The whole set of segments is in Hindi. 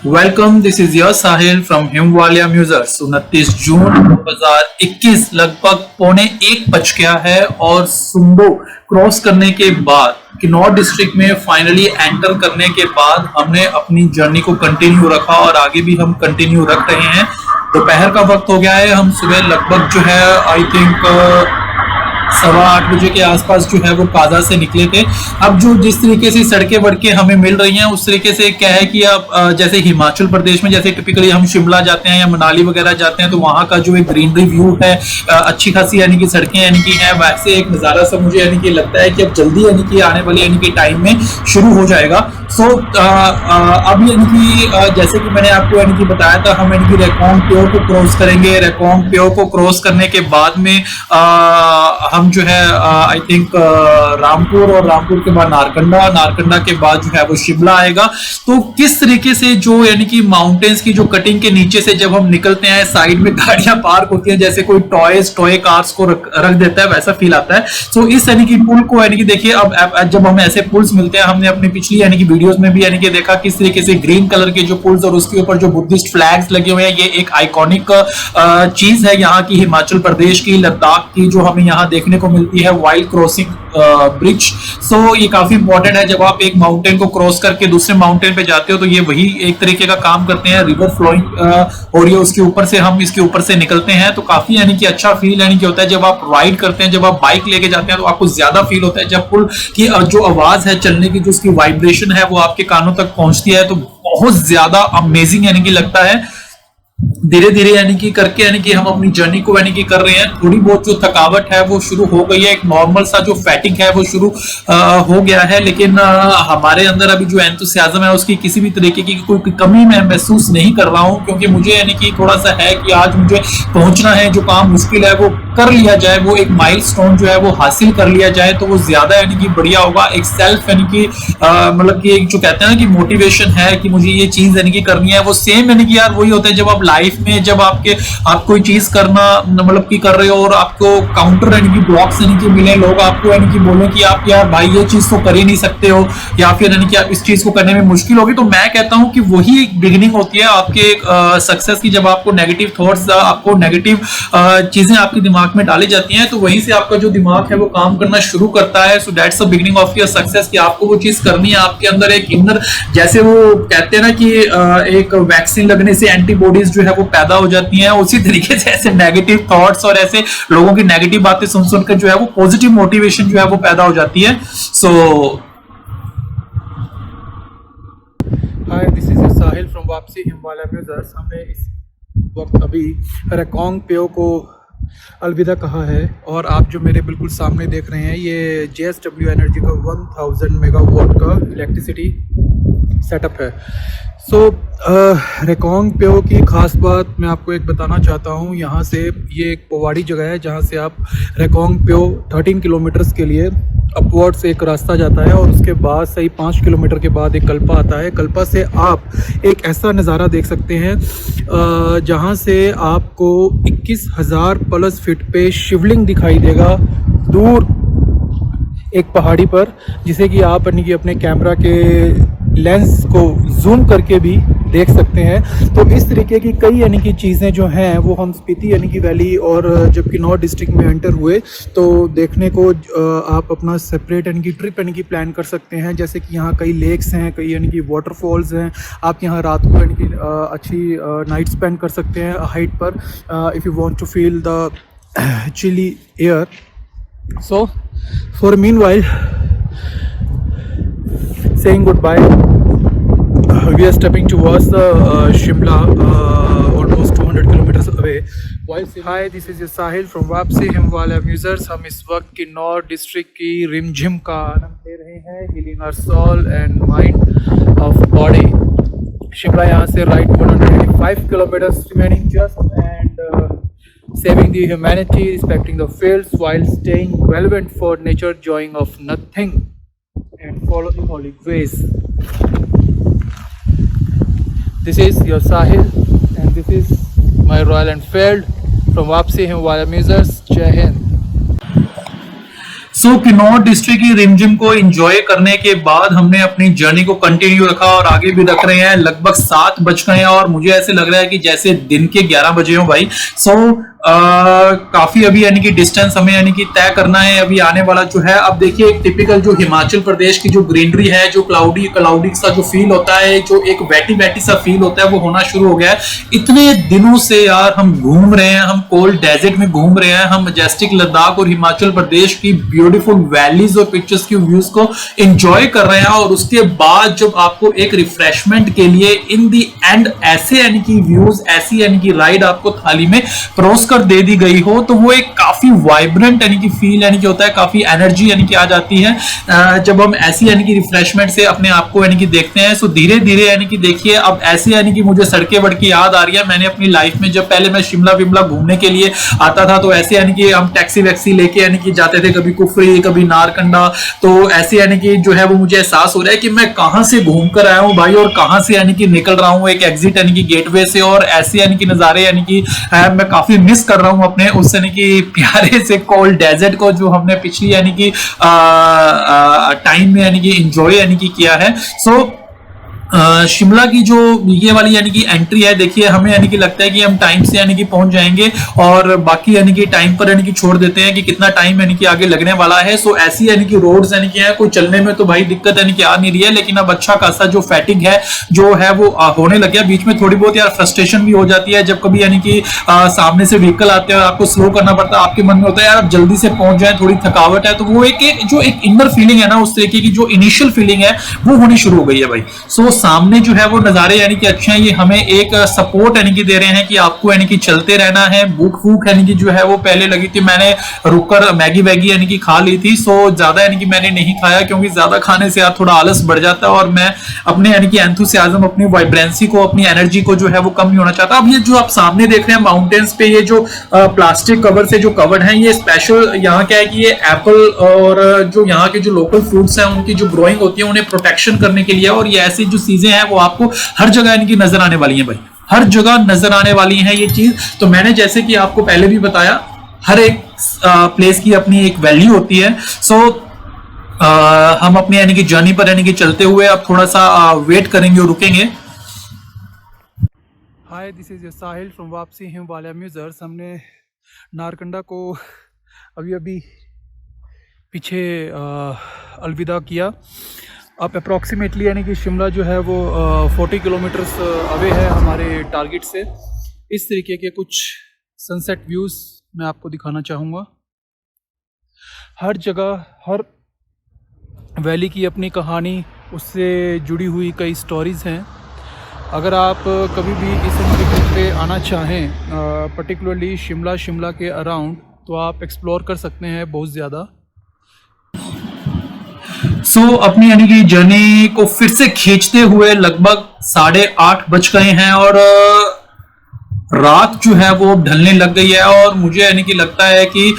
Welcome, this is your Sahil from हिमवालिया म्यूजर्स। 29 जून 2021 लगभग 12:45 बज गया है और सुंडो क्रॉस करने के बाद किन्नौर डिस्ट्रिक्ट में फाइनली एंटर करने के बाद हमने अपनी जर्नी को कंटिन्यू रखा और आगे भी हम कंटिन्यू रख रहे हैं। दोपहर का वक्त हो गया है, हम सुबह लगभग जो है आई थिंक 7:15 बजे के आसपास जो है वो काजा से निकले थे। अब जो जिस तरीके से सड़कें वड़कें हमें मिल रही हैं उस तरीके से क्या है कि अब जैसे हिमाचल प्रदेश में जैसे टिपिकली हम शिमला जाते हैं या मनाली वगैरह जाते हैं तो वहाँ का जो एक ग्रीनरी व्यू है अच्छी खासी यानी कि सड़कें यानी कि है, वैसे एक नज़ारा सा मुझे यानी कि लगता है कि अब जल्दी यानी कि आने वाले यानी कि टाइम में शुरू हो जाएगा। सो अब यानी कि जैसे कि मैंने आपको यानी कि बताया था, हम यानी कि रेकोंग प्यो को क्रॉस करेंगे। रेकोंग प्यो को क्रॉस करने के बाद में हम जो है आई थिंक रामपुर और रामपुर के बाद नारकंडा के बाद जो है वो शिमला आएगा। तो किस तरीके से जो यानी कि माउंटेन्स की जो कटिंग के नीचे से जब हम निकलते हैं साइड में गाड़ियां पार्क होती हैं, जैसे कोई टॉय कार्स को रख देता है, वैसा फील आता है। सो इस यानी कि पुल को यानी कि देखिए अब जब हमें ऐसे पुल्स मिलते हैं, हमने अपनी पिछली यानी कि वीडियोस में भी यानी कि देखा किस तरीके से ग्रीन कलर के जो पुल्स और उसके ऊपर जो बुद्धिस्ट फ्लैग्स लगे हुए हैं, ये एक आइकॉनिक चीज है यहाँ की, हिमाचल प्रदेश की, लद्दाख की, जो हमें यहाँ देखने को मिलती है, वाइल्ड क्रॉसिंग ब्रिज। सो ये काफी इंपॉर्टेंट है। जब आप एक माउंटेन को क्रॉस करके दूसरे माउंटेन पे जाते हो तो ये वही एक तरीके का काम करते हैं। रिवर फ्लोइंग हो रही है उसके ऊपर से, हम इसके ऊपर से निकलते हैं तो काफी यानी कि अच्छा फील यानी कि होता है। जब आप राइड करते हैं, जब आप बाइक लेके जाते हैं तो आपको ज्यादा फील होता है। जब पुल की जो आवाज है चलने की, जो उसकी वाइब्रेशन है वो आपके कानों तक पहुंचती है तो बहुत ज्यादा अमेजिंग यानी कि लगता है। धीरे धीरे यानी कि करके यानी कि हम अपनी जर्नी को यानी कि कर रहे हैं। थोड़ी बहुत जो थकावट है वो शुरू हो गई है, एक नॉर्मल सा जो फैटिंग है वो शुरू हो गया है, लेकिन हमारे अंदर अभी जो एंथुसियाज्म है उसकी किसी भी तरीके की कोई कमी मैं महसूस नहीं कर रहा हूं, क्योंकि मुझे यानी कि थोड़ा सा है कि आज मुझे पहुंचना है, जो काम मुश्किल है वो कर लिया जाए, वो एक माइलस्टोन जो है वो हासिल कर लिया जाए तो वो ज्यादा यानी कि बढ़िया होगा। एक सेल्फ यानी कि मतलब कि एक जो कहते हैं ना कि मोटिवेशन है कि मुझे ये चीज यानी कि करनी है, वो सेम यानी कि यार वही होता है जब आप लाइफ में जब आप कोई चीज करना मतलब कि कर रहे हो और आपको काउंटर यानी कि ब्लॉक्स यानी कि मिले, लोग आपको यानी कि बोले कि आप यार भाई ये चीज तो कर ही नहीं सकते हो या फिर यानी कि आप इस चीज को करने में मुश्किल होगी, तो मैं कहता हूं कि वही एक बिगिनिंग होती है आपके सक्सेस की। जब आपको नेगेटिव थॉट्स, आपको नेगेटिव चीजें आपके दिमाग में डाली जाती हैं तो वहीं से आपका जो दिमाग है वो काम करना शुरू करता है। So that's the beginning of your success, कि आपको वो चीज करनी है। आपके अंदर एक इनर, जैसे वो कहते हैं ना कि एक वैक्सीन लगने से एंटीबॉडीज जो है वो पैदा हो जाती हैं, उसी तरीके से ऐसे नेगेटिव थॉट्स और ऐसे लोगों की नेगेटिव बातें सुन सुनकर जो है वो पॉजिटिव मोटिवेशन जो है वो पैदा हो जाती है। सो हाय, दिस इज साहिल फ्रॉम वापसी हिमवालिया म्यूजर्स। हमने इस वक्त अभी रेकोंग प्यो को अलविदा कहा है और आप जो मेरे बिल्कुल सामने देख रहे हैं ये JSW एनर्जी का 1000 मेगावाट का इलेक्ट्रिसिटी सेटअप है। सो रेकोंग प्यो की ख़ास बात मैं आपको एक बताना चाहता हूँ। यहाँ से ये एक पहाड़ी जगह है जहाँ से आप रेकोंग प्यो 13 किलोमीटर्स के लिए अपवर्ड से एक रास्ता जाता है और उसके बाद सही 5 किलोमीटर के बाद एक कल्पा आता है। कल्पा से आप एक ऐसा नज़ारा देख सकते हैं जहाँ से आपको 21,000 प्लस फीट पे शिवलिंग दिखाई देगा दूर एक पहाड़ी पर, जिसे कि आप यानी कि अपने कैमरा के लेंस को जूम करके भी देख सकते हैं। तो इस तरीके की कई यानी कि चीज़ें जो हैं वो हम स्पीति यानी कि वैली और जब किन्नौर डिस्ट्रिक्ट में एंटर हुए तो देखने को आप अपना सेपरेट यानी कि ट्रिप यानी कि प्लान कर सकते हैं। जैसे कि यहाँ कई लेक्स हैं, कई यानी कि वाटरफॉल्स हैं। आप यहाँ रात को यानी कि अच्छी नाइट स्पेंड कर सकते हैं हाइट पर, if you want to feel the chilly air. So for meanwhile saying goodbye, we are stepping towards the Shimla, almost 200 kilometers away. Hi, this is Sahil from वापसी हिमवालिया म्यूजर्स। हम इस वक्त किन्नौर डिस्ट्रिक्ट की रिमझिम का आनंद ले रहे हैं, healing our soul and mind of body. Shimla यहाँ से right 185 kilometers remaining just, and saving the humanity, respecting the fields while staying relevant for nature, joying of nothing and follow the holy ways. This is your Sahil and this is my Royal Enfield from Wapsi Himalaya Musers. Jai Hind. So Kinnaur district की रिमझिम को एंजॉय करने के बाद हमने अपनी जर्नी को कंटिन्यू रखा और आगे भी रख रहे हैं। लगभग 7 बज गए हैं और मुझे ऐसे लग रहा है कि जैसे दिन के 11 बजे हो भाई। सो काफी अभी यानी कि डिस्टेंस हमें यानी कि तय करना है अभी आने वाला जो है। अब देखिए एक टिपिकल जो हिमाचल प्रदेश की जो ग्रीनरी है, जो क्लाउडी क्लाउडी सा जो फील होता है, जो एक वेटी वेटी सा फील होता है, वो होना शुरू हो गया है। इतने दिनों से यार हम घूम रहे हैं, हम कोल्ड डेजर्ट में घूम रहे हैं, हम मैजेस्टिक लद्दाख और हिमाचल प्रदेश की ब्यूटीफुल वैलीज और पिक्चर्स की व्यूज को एंजॉय कर रहे हैं। और उसके बाद जब आपको एक रिफ्रेशमेंट के लिए इन दी एंड ऐसे यानी कि व्यूज, ऐसी यानी कि राइड आपको थाली में परोस कर दे दी गई हो, तो वो एक काफी वाइब्रेंट यानी कि फील यानी कि होता है, काफी एनर्जी यानी कि आ जाती है जब हम ऐसी यानी कि रिफ्रेशमेंट से अपने आप को यानी कि देखते हैं। सो धीरे धीरे यानी कि देखिए अब ऐसे यानी कि मुझे सड़कें वड़की याद आ रही है। मैंने अपनी लाइफ में जब पहले मैं शिमला विमला घूमने के लिए आता था तो ऐसे यानी कि हम टैक्सी वैक्सी लेके यानी कि जाते थे, कभी कुफरी कभी नारकंडा। तो ऐसे यानी कि जो है वो मुझे एहसास हो रहा है कि मैं कहां से घूम कर आया हूं भाई और कहां से यानी कि निकल रहा हूं एक एग्जिट यानी कि गेटवे से। और ऐसे यानी कि नजारे यानी कि मैं काफी मिस कर रहा हूं अपने उस यानी कि प्यारे से कोल्ड डेजर्ट को, जो हमने पिछली यानी कि टाइम में यानी कि एंजॉय यानी कि किया है। सो शिमला की जो ये वाली यानी कि एंट्री है, देखिए हमें यानी कि लगता है कि हम टाइम से यानी कि पहुंच जाएंगे और बाकी यानी कि टाइम पर यानी कि छोड़ देते हैं कि कितना टाइम यानी कि आगे लगने वाला है। सो ऐसी यानी कि रोड्स यानी कि है, कोई चलने में तो भाई दिक्कत यानी कि आ नहीं रही है, लेकिन अब अच्छा खासा जो फैटिग है जो है वो होने लग गया। बीच में थोड़ी बहुत यार फ्रस्ट्रेशन भी हो जाती है जब कभी यानी कि सामने से व्हीकल आते हैं और आपको स्लो करना पड़ता है, आपके मन में होता है यार जल्दी से पहुंच जाए, थोड़ी थकावट है। तो वो एक जो एक इनर फीलिंग है ना, उस तरीके की जो इनिशियल फीलिंग है वो होनी शुरू हो गई है भाई। सो सामने जो है वो नजारे यानी कि अच्छे हैं, ये हमें एक सपोर्ट यानी कि दे रहे हैं कि आपको यानी कि चलते रहना है। भूख भूख यानी कि जो है वो पहले लगी थी, मैंने रुककर मैगी वैगी यानी कि खा ली थी। सो ज्यादा यानी कि मैंने नहीं खाया क्योंकि ज्यादा खाने से यार थोड़ा आलस बढ़ जाता है और मैं अपने यानी कि एंथुसियाज्म, अपनी वाइब्रेंसी को, अपनी एनर्जी को जो है वो कम नहीं होना चाहता। अब ये जो आप सामने देख रहे हैं माउंटेन्स पे ये जो प्लास्टिक कवर से जो कवर्ड है, ये स्पेशल यहाँ क्या है कि ये एप्पल और जो यहाँ के जो लोकल फ्रूट्स हैं उनकी जो ग्रोइंग होती है उन्हें प्रोटेक्शन करने के लिए। और ये ऐसी जो चीजें हैं वो आपको हर जगह यानी कि नजर आने वाली हैं भाई, हर जगह नजर आने वाली है ये चीज। तो मैंने जैसे कि आपको पहले भी बताया, हर एक प्लेस की अपनी एक वैल्यू होती है। सो हम अपनी यानी कि जर्नी पर यानी कि चलते हुए अब थोड़ा सा वेट करेंगे और रुकेंगे। हाय, दिस इज साहिल फ्रॉम वापसी हिमालय म्यूजर्स। हमने नारकंडा को अभी अभी पीछे अलविदा किया। अब अप्रॉक्सीमेटली यानी कि शिमला जो है वो 40 किलोमीटर्स अवे है हमारे टारगेट से। इस तरीके के कुछ सनसेट व्यूज़ मैं आपको दिखाना चाहूँगा। हर जगह, हर वैली की अपनी कहानी, उससे जुड़ी हुई कई स्टोरीज़ हैं। अगर आप कभी भी इस ट्रिप पे आना चाहें, पर्टिकुलरली शिमला के अराउंड, तो आप एक्सप्लोर कर सकते हैं बहुत ज़्यादा। सो अपनी यानी कि जर्नी को फिर से खींचते हुए लगभग 8:30 बज गए हैं और रात जो है वो ढलने लग गई है। और मुझे यानी कि लगता है कि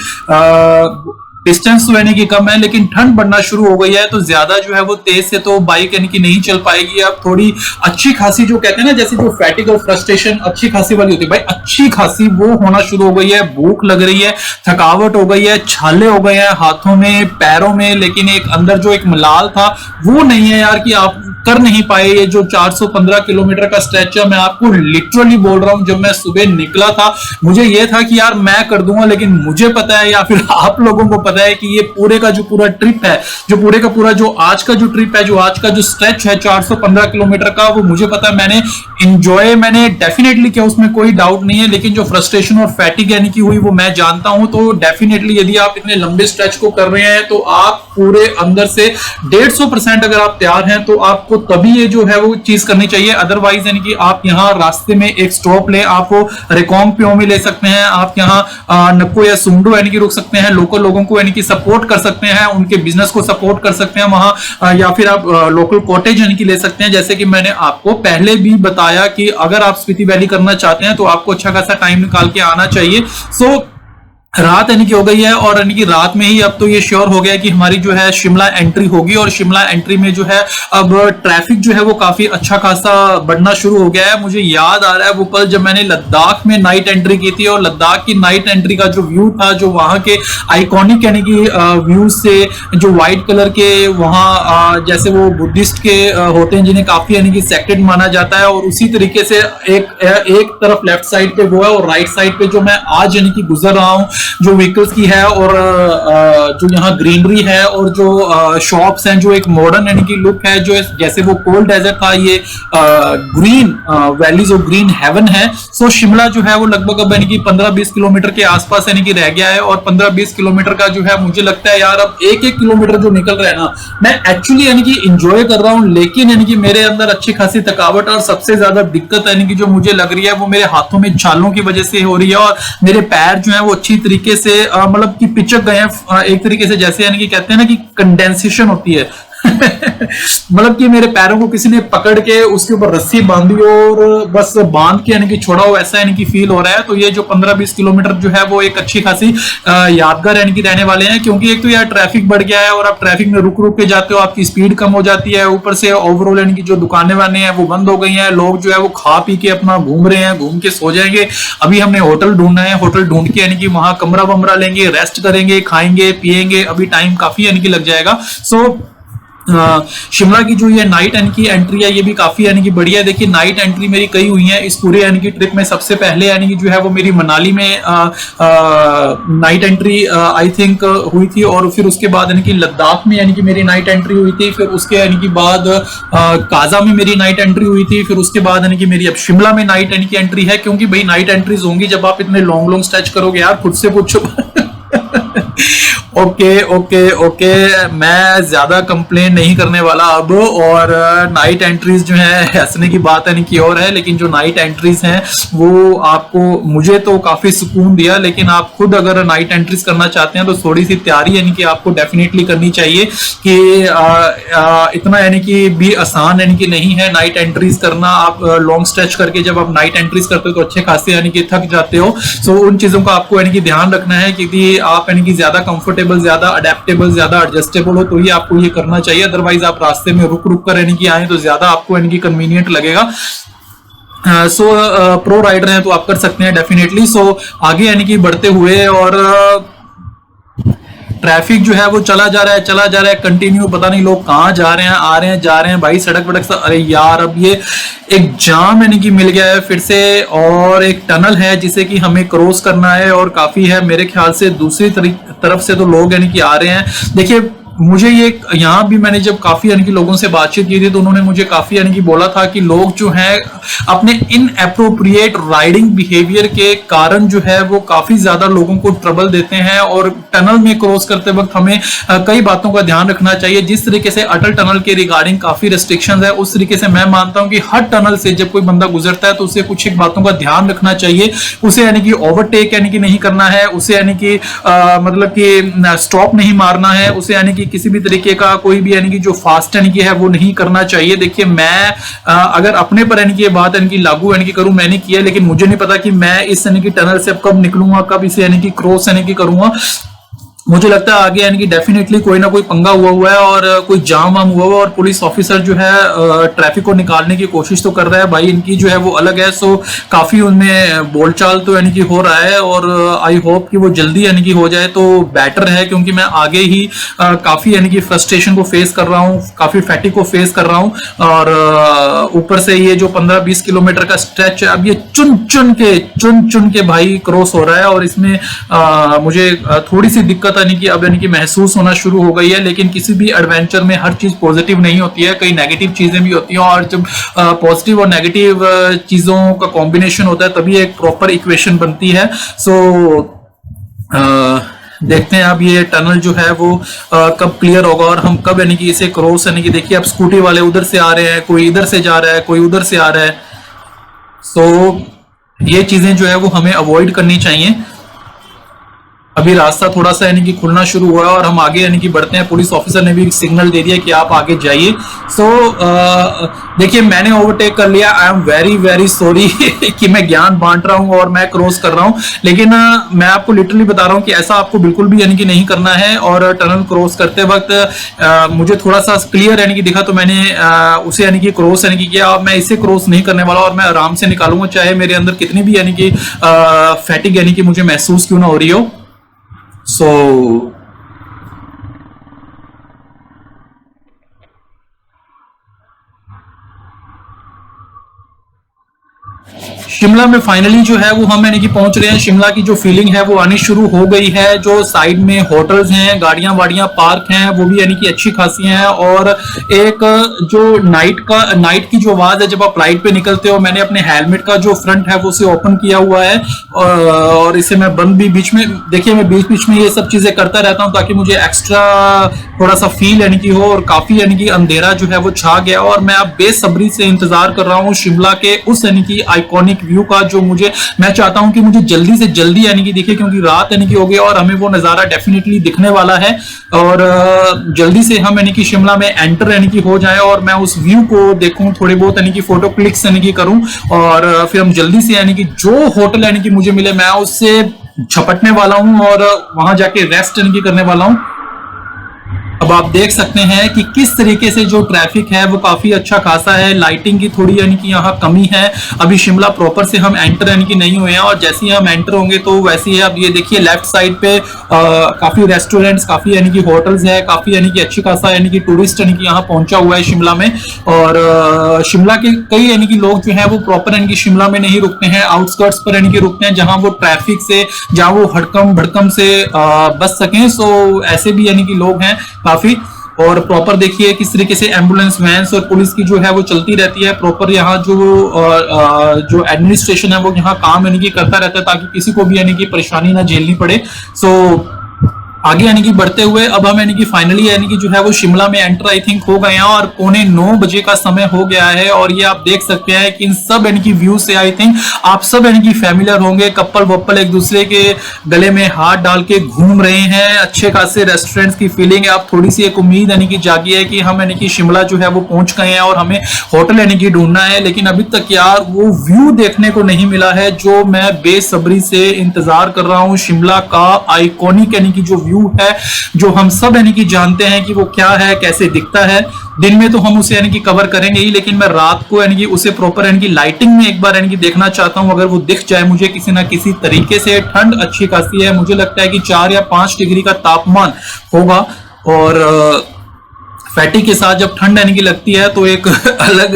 डिस्टेंस तो यानी कि कम है लेकिन ठंड बढ़ना शुरू हो गई है, तो ज्यादा जो है वो तेज से तो बाइक यानी कि नहीं चल पाएगी। अब थोड़ी अच्छी खासी जो कहते हैं ना, जैसे जो फैटिग और फ्रस्ट्रेशन अच्छी खासी वाली होती है भाई, अच्छी खासी वो होना शुरू हो गई है। भूख लग रही है, थकावट हो गई है, छाले हो गए हैं हाथों में पैरों में, लेकिन एक अंदर जो एक मलाल था वो नहीं है यार कि आप कर नहीं पाए। ये जो 415 किलोमीटर का स्ट्रेच है, मैं आपको लिटरली बोल रहा हूं, जब मैं सुबह निकला था मुझे ये था कि यार मैं कर दूंगा, लेकिन मुझे पता है या फिर आप लोगों को पता है कि ये पूरे का जो पूरा ट्रिप है, जो पूरे का पूरा जो आज का जो ट्रिप है, जो आज का जो स्ट्रेच है 415 किलोमीटर का, वो मुझे पता है मैंने एंजॉय मैंने डेफिनेटली किया, उसमें कोई डाउट नहीं है। लेकिन जो फ्रस्ट्रेशन और फैटिग यानी कि हुई वो मैं जानता हूं। तो डेफिनेटली यदि आप इतने लंबे स्ट्रेच को कर रहे हैं तो आप पूरे अंदर से 150% अगर आप तैयार हैं तो आपको तभी ये जो है वो चीज करनी चाहिए। अदरवाइज यानी कि आप यहाँ रास्ते में एक स्टॉप ले, आप रिकॉन्ग प्यो में ले सकते हैं, आप यहाँ नक्को या सुंडो यानी कि रुक सकते हैं, लोकल लोगों को यानी कि सपोर्ट कर सकते हैं, उनके बिजनेस को सपोर्ट कर सकते हैं वहां, या फिर आप लोकल कॉटेज यानी कि ले सकते हैं। जैसे कि मैंने आपको पहले भी बताया कि अगर आप स्पीति वैली करना चाहते हैं तो आपको अच्छा खासा टाइम निकाल के आना चाहिए। सो रात यानी कि हो गई है और यानी कि रात में ही अब तो ये श्योर हो गया कि हमारी जो है शिमला एंट्री होगी और शिमला एंट्री में जो है अब ट्रैफिक जो है वो काफी अच्छा खासा बढ़ना शुरू हो गया है। मुझे याद आ रहा है वो पल जब मैंने लद्दाख में नाइट एंट्री की थी और लद्दाख की नाइट एंट्री का जो व्यू था, जो वहां के आइकॉनिक यानी कि व्यूज से, जो व्हाइट कलर के वहां जैसे वो बुद्धिस्ट के होते हैं जिन्हें काफी यानी कि सेक्रेड माना जाता है, और उसी तरीके से एक तरफ लेफ्ट साइड पे वो है और राइट साइड पे जो मैं आज यानी कि गुजर रहा हूँ जो व्हीकल्स की है, और जो यहाँ ग्रीनरी है और जो शॉप्स हैं, जो एक मॉडर्न यानी कि लुक है, जो जैसे वो कोल्ड डेजर्ट था ये ग्रीन वैलीज और ग्रीन हेवन है। सो शिमला जो है वो लगभग अब यानी कि 15-20 किलोमीटर के आसपास यानी कि रह गया है, और 15-20 किलोमीटर का जो है मुझे लगता है यार अब एक किलोमीटर जो निकल रहा है ना, मैं एक्चुअली यानी कि इंजॉय कर रहा हूँ, लेकिन यानी कि मेरे अंदर अच्छी खासी थकावट और सबसे ज्यादा दिक्कत यानी कि जो मुझे लग रही है वो मेरे हाथों में छालों की वजह से हो रही है, और मेरे पैर जो है वो अच्छी तरीके से मतलब कि पिचक गए हैं एक तरीके से, जैसे यानी कि कहते हैं ना कि कंडेंसेशन होती है मतलब कि मेरे पैरों को किसी ने पकड़ के उसके ऊपर रस्सी बांधी और बस बांध के यानी कि छोड़ा हो, ऐसा यानी कि फील हो रहा है। तो ये जो 15-20 किलोमीटर जो है वो एक अच्छी खासी यादगार यानी कि रहने वाले हैं, क्योंकि एक तो यार ट्रैफिक बढ़ गया है और आप ट्रैफिक में रुक रुक के जाते हो, आपकी स्पीड कम हो जाती है, ऊपर से ओवरऑल यानी कि जो दुकानें वाने हैं वो बंद हो गई हैं, लोग जो है वो खा पी के अपना घूम रहे हैं, घूम के सो जाएंगे। अभी हमने होटल ढूंढना है, होटल ढूंढ के यानी कि वहां कमरा वमरा लेंगे, रेस्ट करेंगे, खाएंगे पिएंगे, अभी टाइम काफी यानी कि लग जाएगा। सो शिमला की जो ये नाइट यानी कि एंट्री है ये भी काफी यानी कि बढ़िया है। देखिए नाइट एंट्री मेरी कई हुई है इस पूरे यानी कि ट्रिप में। सबसे पहले यानी कि जो है वो मेरी मनाली में नाइट एंट्री आई थिंक हुई थी, और फिर उसके बाद यानी कि लद्दाख में यानी कि मेरी नाइट एंट्री हुई थी, फिर उसके यानी कि बाद काजा में मेरी नाइट एंट्री हुई थी, फिर उसके बाद यानी कि मेरी अब शिमला में नाइट यानी कि एंट्री है। क्योंकि भाई नाइट एंट्रीज होंगी जब आप इतने लॉन्ग लॉन्ग स्ट्रेच करोगे यार, खुद से पूछो ओके ओके ओके, मैं ज्यादा कंप्लेन नहीं करने वाला अब। और नाइट एंट्रीज जो है हंसने की बात है नहीं की और है, लेकिन जो नाइट एंट्रीज हैं वो आपको, मुझे तो काफी सुकून दिया, लेकिन आप खुद अगर नाइट एंट्रीज करना चाहते हैं तो थोड़ी सी तैयारी यानी कि आपको डेफिनेटली करनी चाहिए कि इतना यानी कि भी आसान यानी कि नहीं है नाइट एंट्रीज करना। आप लॉन्ग स्ट्रेच करके जब आप नाइट एंट्रीज करते हो तो अच्छे खासे यानी कि थक जाते हो। सो उन चीजों का आपको यानी कि ध्यान रखना है, क्योंकि आप यानी कि ज्यादा कंफर्टेबल, ज्यादा अडेप्टेबल, ज्यादा एडजस्टेबल हो तो ही आपको ये करना चाहिए। अदरवाइज आप रास्ते में रुक रुक कर यानी कि आए तो ज्यादा आपको यानी कि कन्वीनियंट लगेगा। सो प्रो राइडर हैं तो आप कर सकते हैं डेफिनेटली। सो आगे यानी कि बढ़ते हुए, और ट्रैफिक जो है वो चला जा रहा है कंटिन्यू, पता नहीं लोग कहाँ जा रहे हैं, आ रहे हैं, जा रहे हैं भाई, सड़क वड़क। अरे यार अब ये एक जाम यानी कि मिल गया है फिर से, और एक टनल है जिसे कि हमें क्रॉस करना है, और काफी है मेरे ख्याल से दूसरी तरफ से तो लोग यानी कि आ रहे हैं। देखिए मुझे ये यहाँ भी मैंने जब काफी यानी कि लोगों से बातचीत की थी तो उन्होंने मुझे काफी यानी कि बोला था कि लोग जो हैं अपने इनएप्रोप्रिएट राइडिंग बिहेवियर के कारण जो है वो काफी ज्यादा लोगों को ट्रबल देते हैं, और टनल में क्रॉस करते वक्त हमें कई बातों का ध्यान रखना चाहिए। जिस तरीके से अटल टनल के रिगार्डिंग काफी रेस्ट्रिक्शंस है, उस तरीके से मैं मानता हूं कि हर टनल से जब कोई बंदा गुजरता है तो उसे कुछ एक बातों का ध्यान रखना चाहिए। उसे यानी कि ओवरटेक यानी कि नहीं करना है, उसे यानी कि मतलब कि स्टॉप नहीं मारना है, उसे यानी कि किसी भी तरीके का कोई भी यानी कि जो फास्ट यानी कि है वो नहीं करना चाहिए। देखिए मैं अगर अपने पर यानी कि ये बात यानी कि लागू यानी कि करूं, मैंने किया, लेकिन मुझे नहीं पता कि मैं इस यानी कि टनल से कब निकलूंगा, कब इसे यानी कि क्रॉस यानी कि करूंगा। मुझे लगता है आगे यानी कि डेफिनेटली कोई ना कोई पंगा हुआ है और कोई जाम वाम हुआ है, और पुलिस ऑफिसर जो है ट्रैफिक को निकालने की कोशिश तो कर रहा है भाई, इनकी जो है वो अलग है। सो काफी उनमें बोलचाल तो यानी कि हो रहा है, और आई होप कि वो जल्दी यानी कि हो जाए तो बेटर है, क्योंकि मैं आगे ही काफी यानी कि फ्रस्ट्रेशन को फेस कर रहा हूँ, काफी फैटिक को फेस कर रहा हूँ, और ऊपर से ये जो 15-20 किलोमीटर का स्ट्रेच है अब ये चुन चुन के भाई क्रॉस हो रहा है, और इसमें मुझे थोड़ी सी दिक्कत यानी कि अब यानी कि महसूस होना शुरू हो गई है। लेकिन किसी भी एडवेंचर में हर चीज पॉजिटिव नहीं होती है, कई नेगेटिव चीजें भी होती हैं, और जब पॉजिटिव और नेगेटिव चीजों का कॉम्बिनेशन होता है तभी एक प्रॉपर इक्वेशन बनती है। सो देखते हैं अब ये टनल जो है वो कब क्लियर होगा और हम कब यानी कि इसे क्रॉस यानी कि देखिए अब स्कूटी वाले उधर से आ रहे हैं, कोई इधर से जा रहा है, कोई उधर से आ रहा है। सो ये चीजें जो है वो हमें अवॉइड करनी चाहिए। अभी रास्ता थोड़ा सा यानी कि खुलना शुरू हुआ है और हम आगे यानी कि बढ़ते हैं। पुलिस ऑफिसर ने भी सिग्नल दे दिया कि आप आगे जाइए। सो देखिए, मैंने ओवरटेक कर लिया। I am very very sorry कि मैं ज्ञान बांट रहा हूं और मैं क्रॉस कर रहा हूं, लेकिन मैं आपको लिटरली बता रहा हूं कि ऐसा आपको बिल्कुल भी यानी कि नहीं करना है। और टनल क्रॉस करते वक्त मुझे थोड़ा सा क्लियर यानी कि दिखा, तो मैंने उसे यानी कि क्रॉस यानी कि किया। अब मैं इसे क्रॉस नहीं करने वाला और मैं आराम से निकालूंगा, चाहे मेरे अंदर कितनी भी यानी कि फैटिक यानी कि मुझे महसूस क्यों ना हो रही हो। सो शिमला में फाइनली जो है वो हम यानी कि पहुंच रहे हैं। शिमला की जो फीलिंग है वो आनी शुरू हो गई है। जो साइड में होटल्स हैं, गाड़ियां वाड़ियां पार्क हैं, वो भी यानी कि अच्छी खासी हैं। और एक जो नाइट की जो आवाज है जब आप फ्लाइट पे निकलते हो, मैंने अपने हेलमेट का जो फ्रंट है वो उसे ओपन किया हुआ है और इसे मैं बंद भी बीच में, देखिए मैं बीच बीच में ये सब चीजें करता रहता हूँ ताकि मुझे एक्स्ट्रा थोड़ा सा फील यानी कि हो। और काफी यानी कि अंधेरा जो है वो छा गया और मैं अब बेसब्री से इंतजार कर रहा हूँ शिमला के उस यानी कि आइकॉनिक व्यू का, जो मैं चाहता हूं कि मुझे जल्दी से जल्दी यानी कि दिखे, क्योंकि रात यानी कि हो गई और हमें वो नजारा डेफिनेटली दिखने वाला है। और जल्दी से हम यानी कि शिमला में एंटर यानी कि हो जाए और मैं उस व्यू को देखूं, थोड़े बहुत यानी कि फोटो क्लिक्स यानी कि करूं और फिर हम जल्दी से यानी कि जो होटल यानी कि मुझे मिले मैं उससे झपटने वाला हूं और वहां जाके रेस्ट यानी कि करने वाला हूं। अब आप देख सकते हैं कि किस तरीके से जो ट्रैफिक है वो काफी अच्छा खासा है। लाइटिंग की थोड़ी यानी कि यहाँ कमी है। अभी शिमला प्रॉपर से हम एंटर यानी कि नहीं हुए हैं और जैसे ही हम एंटर होंगे तो वैसे ही अब ये देखिए लेफ्ट साइड पे काफी रेस्टोरेंट्स, काफी यानी कि होटल्स है, काफी यानी कि अच्छी खासा यानी कि टूरिस्ट यानी कि यहाँ पहुंचा हुआ है शिमला में। और शिमला के कई यानी कि लोग जो है वो प्रॉपर यानी कि शिमला में नहीं रुकते हैं, आउटस्कर्ट्स पर यानी कि रुकते हैं जहां वो ट्रैफिक से, जहां वो हड़कम भड़कम से बच सकें। सो ऐसे भी यानी कि लोग हैं काफी। और प्रॉपर देखिए किस तरीके से एम्बुलेंस वैन्स और पुलिस की जो है वो चलती रहती है। प्रॉपर यहाँ जो एडमिनिस्ट्रेशन है वो यहाँ काम यानी कि करता रहता है ताकि किसी को भी यानी कि परेशानी ना झेलनी पड़े। सो आगे यानी कि बढ़ते हुए अब हम यानी कि फाइनली यानी कि जो है वो शिमला में एंटर आई थिंक हो गए हैं और 8:45 का समय हो गया है। और ये आप देख सकते हैं कि इन सब यानी कि व्यू से आई थिंक आप सब यानी कि फैमिलियर होंगे। कपल वप्पल एक दूसरे के गले में हाथ डाल के घूम रहे हैं। अच्छे खासे रेस्टोरेंट्स की फीलिंग है। आप थोड़ी सी एक उम्मीद यानी कि जागी है कि हम यानी कि शिमला जो है वो पहुंच गए हैं और हमें होटल यानी कि ढूंढना है, लेकिन अभी तक यार वो व्यू देखने को नहीं मिला है जो मैं बेसब्री से इंतजार कर रहा हूं। शिमला का आइकॉनिक यानी कि जो व्यू है, जो हम सब यानी कि जानते हैं कि वो क्या है, कैसे दिखता है। दिन में तो हम उसे यानी कि कवर करेंगे ही, लेकिन मैं रात को यानी कि उसे प्रॉपर यानी कि लाइटिंग में एक बार यानी कि देखना चाहता हूं। अगर वो दिख जाए मुझे किसी ना किसी तरीके से। ठंड अच्छी खासी है, मुझे लगता है कि 4 या 5 डिग्री का तापमान होगा। और फैटी के साथ जब ठंड यानी कि लगती है तो एक अलग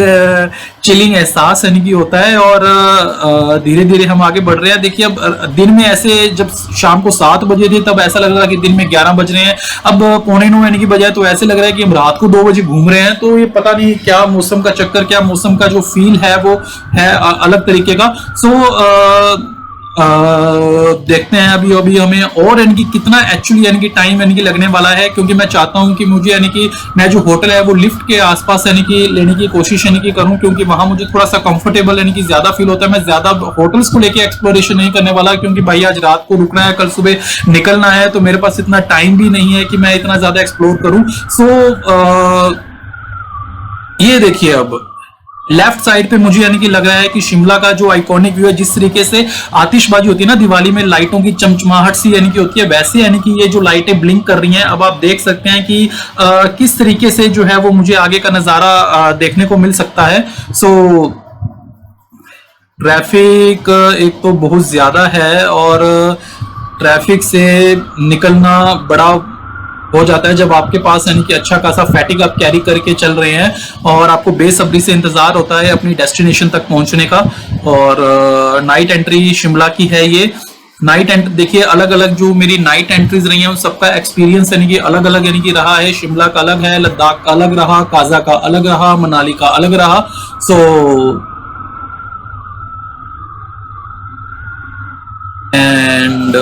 चिलिंग एहसास यानी कि होता है। और धीरे धीरे हम आगे बढ़ रहे हैं। देखिए अब दिन में ऐसे जब शाम को 7 बजे थे तब ऐसा लग रहा कि दिन में 11 बज रहे हैं। अब 8:45 यानी कि बजाय तो ऐसे लग रहा है कि हम रात को 2 बजे घूम रहे हैं। तो ये पता नहीं क्या मौसम का चक्कर, क्या मौसम का जो फील है वो है अलग तरीके का। सो देखते हैं अभी अभी हमें और यानी कि कितना एक्चुअली यानी कि टाइम यानी कि लगने वाला है, क्योंकि मैं चाहता हूं कि मुझे यानी कि मैं जो होटल है वो लिफ्ट के आसपास यानी कि लेने की कोशिश यानी कि करूं, क्योंकि वहां मुझे थोड़ा सा कंफर्टेबल यानी कि ज्यादा फील होता है। मैं ज्यादा होटल्स को लेके एक्सप्लोरेशन नहीं करने वाला, क्योंकि भाई आज रात को रुकना है, कल सुबह निकलना है, तो मेरे पास इतना टाइम भी नहीं है कि मैं इतना ज्यादा एक्सप्लोर करूं। सो ये देखिए अब लेफ्ट साइड पे मुझे यानी कि लग रहा है कि शिमला का जो आइकॉनिक व्यू है, जिस तरीके से आतिशबाजी होती है ना दिवाली में, लाइटों की चमचमाहट सी यानी कि होती है, वैसे यानी कि ये जो लाइटें ब्लिंक कर रही हैं। अब आप देख सकते हैं कि किस तरीके से जो है वो मुझे आगे का नजारा देखने को मिल सकता है। सो ट्रैफिक एक तो बहुत ज्यादा है और ट्रैफिक से निकलना बड़ा हो जाता है जब आपके पास यानी कि अच्छा खासा फैटिक आप कैरी करके चल रहे हैं और आपको बेसब्री से इंतजार होता है अपनी डेस्टिनेशन तक पहुंचने का। और नाइट एंट्री शिमला की है ये। नाइट एंट्री देखिए, अलग अलग जो मेरी नाइट एंट्रीज रही हैं उन सबका एक्सपीरियंस यानी कि अलग अलग यानी कि रहा है। शिमला का अलग है, लद्दाख का अलग रहा, काजा का अलग रहा, मनाली का अलग रहा। सो एंड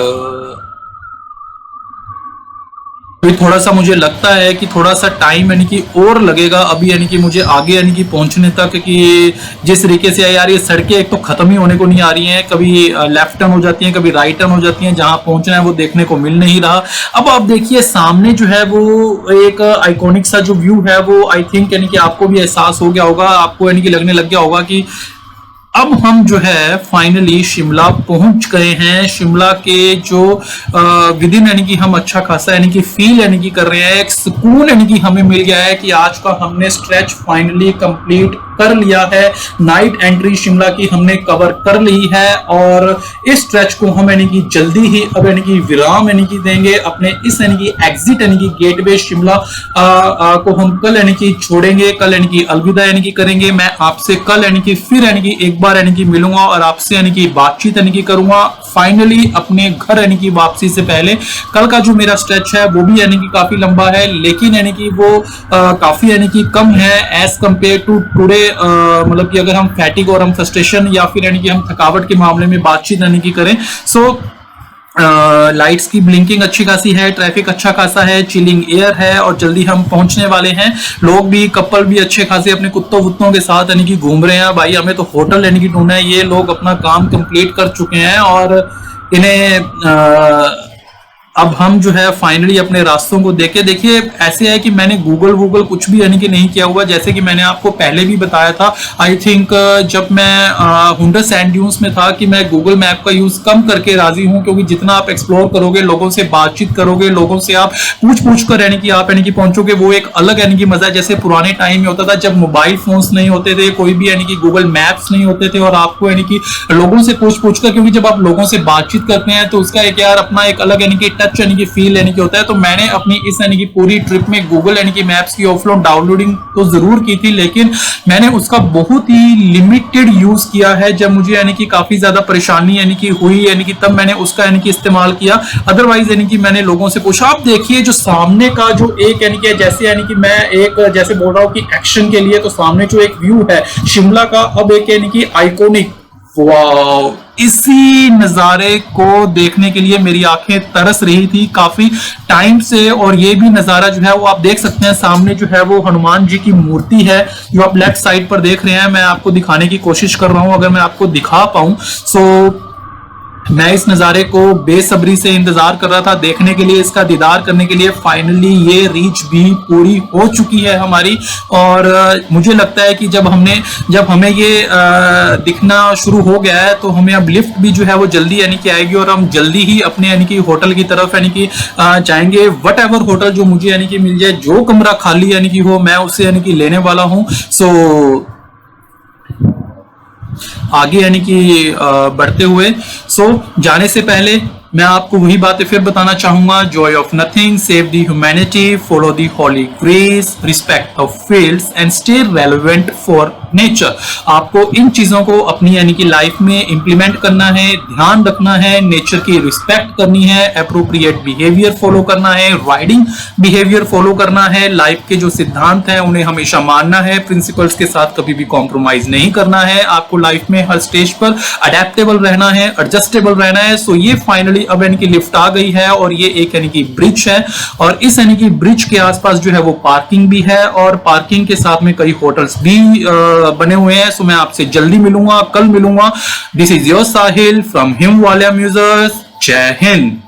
अभी थोड़ा सा मुझे लगता है कि थोड़ा सा टाइम यानी कि और लगेगा अभी यानी कि मुझे आगे यानी कि पहुंचने तक, कि जिस तरीके से यार ये सड़कें एक तो खत्म ही होने को नहीं आ रही हैं, कभी लेफ्ट टर्न हो जाती हैं, कभी राइट टर्न हो जाती हैं, जहां पहुंचना है वो देखने को मिल नहीं रहा। अब आप देखिए सामने जो है वो एक आइकॉनिक सा जो व्यू है वो आई थिंक यानी कि आपको भी एहसास हो गया होगा, आपको यानी कि लगने लग गया होगा कि अब हम जो है फाइनली शिमला पहुंच गए हैं। शिमला के जो विद इन यानी कि हम अच्छा खासा यानी कि फील यानी कि कर रहे हैं, एक सुकून यानी कि हमें मिल गया है कि आज का हमने स्ट्रेच फाइनली कंप्लीट कर लिया है। नाइट एंट्री शिमला की हमने कवर कर ली है और इस स्ट्रेच को हम यानी कि जल्दी ही अब यानी कि विराम यानी कि देंगे। अपने इस यानी कि एग्जिट यानी कि गेटवे शिमला को हम कल यानी कि छोड़ेंगे, कल यानी कि अलविदा यानी कि करेंगे। मैं आपसे कल यानी कि फिर यानी कि एक बार यानी कि मिलूंगा और आपसे यानी कि बातचीत यानी कि करूंगा फाइनली अपने घर यानी कि वापसी से पहले। कल का जो मेरा स्ट्रेच है वो भी यानी कि काफी लंबा है, लेकिन यानी कि वो काफी यानी कि कम है एज कंपेयर टू टुडे। मतलब कि अगर हम फैटिग और हम फ्रस्ट्रेशन या फिर यानी कि हम थकावट के मामले में बातचीत यानी कि करें, सो लाइट्स की ब्लिंकिंग अच्छी खासी है, ट्रैफिक अच्छा खासा है, चिलिंग एयर है और जल्दी हम पहुंचने वाले हैं। लोग भी, कपल भी अच्छे खासे अपने कुत्तों वुत्तों के साथ यानी कि घूम रहे हैं। भाई हमें तो होटल यानी कि ढूंढना है, ये लोग अपना काम कंप्लीट कर चुके हैं और इन्हें अब हम जो है फाइनली अपने रास्तों को देखे। देखिए ऐसे है कि मैंने गूगल कुछ भी यानी कि नहीं किया हुआ, जैसे कि मैंने आपको पहले भी बताया था आई थिंक जब मैं हुंडा सैंड ड्यून्स में था, कि मैं गूगल मैप का यूज कम करके राजी हूं, क्योंकि जितना आप एक्सप्लोर करोगे, लोगों से बातचीत करोगे, लोगों से आप पूछ कर यानी कि आप यानी कि पहुंचोगे, वो एक अलग यानी कि मजा है। जैसे पुराने टाइम में होता था जब मोबाइल फोन्स नहीं होते थे, कोई भी यानी कि गूगल मैप्स नहीं होते थे और आपको यानी कि लोगों से पूछ कर, क्योंकि जब आप लोगों से बातचीत करते हैं तो उसका एक यार अपना एक अलग यानी कि टच यानी कि फील यानी कि होता है। तो मैंने अपनी इस यानी कि पूरी ट्रिप में गूगल यानी कि मैप्स की ऑफलाइन डाउनलोडिंग तो जरूर की थी, लेकिन मैंने उसका बहुत ही लिमिटेड यूज किया है। जब मुझे यानी कि काफी ज्यादा परेशानी यानी कि हुई यानी कि तब मैंने उसका यानी कि इस्तेमाल किया, अदरवाइज यानी कि मैंने लोगों से पूछा। आप देखिए जो सामने का जो एक यानी कि जैसे यानी कि मैं एक जैसे बोल रहा हूँ कि एक्शन के लिए, तो सामने जो एक व्यू है शिमला का, अब एक यानी कि आइकॉनिक, वाओ, इसी नजारे को देखने के लिए मेरी आंखें तरस रही थी काफी टाइम से। और ये भी नजारा जो है वो आप देख सकते हैं, सामने जो है वो हनुमान जी की मूर्ति है जो आप लेफ्ट साइड पर देख रहे हैं। मैं आपको दिखाने की कोशिश कर रहा हूं, अगर मैं आपको दिखा पाऊं। सो मैं इस नज़ारे को बेसब्री से इंतजार कर रहा था देखने के लिए, इसका दीदार करने के लिए। फाइनली ये रीच भी पूरी हो चुकी है हमारी, और मुझे लगता है कि जब हमें ये दिखना शुरू हो गया है, तो हमें अब लिफ्ट भी जो है वो जल्दी यानी कि आएगी और हम जल्दी ही अपने यानी कि होटल की तरफ यानी कि जाएंगे। वट एवर होटल जो मुझे यानी कि मिल जाए, जो कमरा खाली यानी कि हो, मैं उसे यानी कि लेने वाला हूँ। सो आगे यानी कि बढ़ते हुए, जाने से पहले मैं आपको वही बातें फिर बताना चाहूंगा। Joy of nothing, save the humanity, follow the holy grace, respect the fields and stay relevant for nature. आपको इन चीजों को अपनी यानी कि लाइफ में इंप्लीमेंट करना है, ध्यान रखना है, नेचर की रिस्पेक्ट करनी है, अप्रोप्रिएट बिहेवियर फॉलो करना है, राइडिंग बिहेवियर फॉलो करना है, लाइफ के जो सिद्धांत हैं उन्हें हमेशा मानना है, प्रिंसिपल्स के साथ कभी भी कॉम्प्रोमाइज नहीं करना है। आपको लाइफ में हर स्टेज पर अडेप्टेबल रहना है, एडजस्टेबल रहना है। सो ये फाइनली अब यानी कि लिफ्ट आ गई है और ये एक यानी कि ब्रिज है, और इस यानी कि ब्रिज के आसपास जो है वो पार्किंग भी है, और पार्किंग के साथ में कई होटल्स भी बने हुए हैं। सो मैं आपसे जल्दी मिलूंगा, कल मिलूंगा। This is your Sahil from him Walia music. जय हिंद।